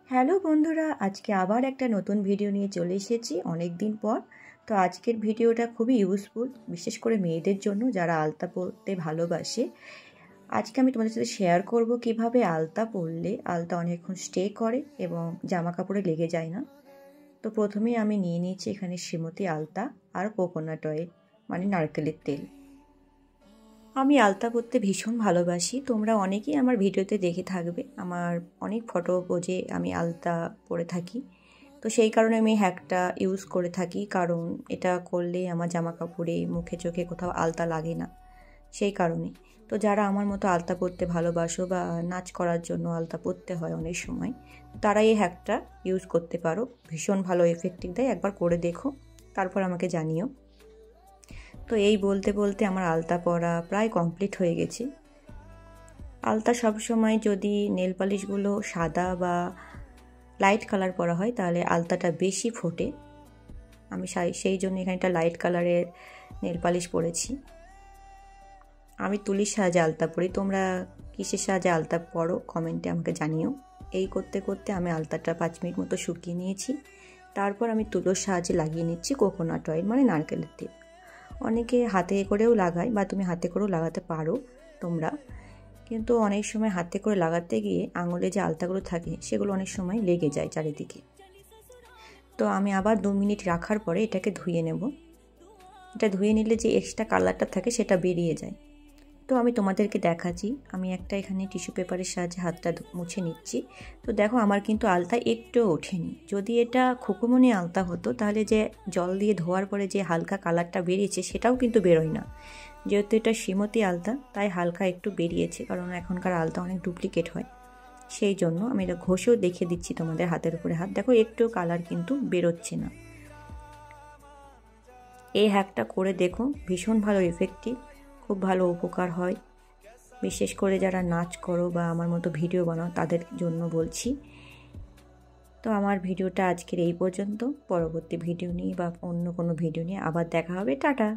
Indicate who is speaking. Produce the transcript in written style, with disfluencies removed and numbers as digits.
Speaker 1: Hello বন্ধুরা, আজকে আবার একটা নতুন ভিডিও নিয়ে চলে এসেছি অনেক দিন পর। তো আজকের ভিডিওটা খুবই ইউজফুল, বিশেষ করে মেয়েদের জন্য যারা আলতা পরতে ভালোবাসে। আজকে আমি তোমাদের সাথে শেয়ার করব কিভাবে আলতা পরলে আলতা অনেকক্ষণ স্টে করে এবং জামা কাপড়ে লেগে যায় না। তো প্রথমেই আমি নিয়ে নিয়েছি এখানে শ্রীমতী আলতা আর কোকোনাট অয়েল মানে নারকেলের তেল। আমি আলতা পরতে ভীষণ ভালোবাসি, তোমরা অনেকেই আমার ভিডিওতে দেখে থাকবে, আমার অনেক ফটো পোজে আমি আলতা পরে থাকি। তো সেই কারণে আমি হ্যাকটা ইউজ করে থাকি, কারণ এটা করলে আমার জামা কাপড়ে মুখে চোখে কোথাও আলতা লাগে না, সেই কারণে। তো যারা আমার মতো আলতা পরতে ভালোবাসো বা নাচ করার জন্য আলতা পরতে হয় অনেক সময়, তারা এই হ্যাকটা ইউজ করতে পারো, ভীষণ ভালো এফেক্টিভ দেয়। একবার করে দেখো, তারপর আমাকে জানিও। তো এই বলতে বলতে আমার আলতা পরা প্রায় কমপ্লিট হয়ে গেছে। আলতা সবসময় যদি নেল পালিশগুলো সাদা বা লাইট কালার পরা হয় তাহলে আলতাটা বেশি ফোটে। আমি সেই জন্য এখানটা লাইট কালারের নেল পালিশ পরেছি। আমি তুলির সাহায্যে আলতা পরি, তোমরা কিসের সাহায্যে আলতা পরো কমেন্টে আমাকে জানিও। এই করতে করতে আমি আলতাটা 5 মিনিট মতো শুকিয়ে নিয়েছি। তারপর আমি তুলোর সাহায্যে লাগিয়ে নিচ্ছি কোকোনাট অয়েল মানে নারকেলের তেল। অনেকে হাতে করেও লাগায় বা তুমি হাতে করেও লাগাতে পারো তোমরা, কিন্তু অনেক সময় হাতে করে লাগাতে গিয়ে আঙুলে যে আলতাগুলো থাকে সেগুলো অনেক সময় লেগে যায় চারিদিকে। তো আমি আবার 2 মিনিট রাখার পরে এটাকে ধুয়ে নেব। এটা ধুয়ে নিলে যে এক্সট্রা কালারটা থাকে সেটা বেরিয়ে যায়। তো আমি তোমাদেরকে দেখাচ্ছি, আমি একটা এখানে টিস্যু পেপারের সাহায্যে হাতটা মুছে নিচ্ছি। তো দেখো আমার কিন্তু আলতা একটুও ওঠেনি। যদি এটা খুকুমনি আলতা হতো তাহলে যে জল দিয়ে ধোয়ার পরে যে হালকা কালারটা বেরিয়েছে সেটাও কিন্তু বেরোয় না। যেহেতু এটা শ্রীমতী আলতা তাই হালকা একটু বেরিয়েছে, কারণ এখনকার আলতা অনেক ডুপ্লিকেট হয়, সেই জন্য আমি এটা ঘষেও দেখিয়ে দিচ্ছি তোমাদের হাতের উপরে হাত। দেখো একটু কালার কিন্তু বেরোচ্ছে না। এই হ্যাকটা করে দেখো, ভীষণ ভালো এফেক্টিভ, খুব ভালো উপকার হয়, বিশেষ করে যারা নাচ করো বা আমার মতো ভিডিও বানাও তাদের জন্য বলছি। তো আমার ভিডিওটা আজকের এই পর্যন্ত। পরবর্তী ভিডিও নিয়ে বা অন্য কোনো ভিডিও নিয়ে আবার দেখা হবে। টাটা।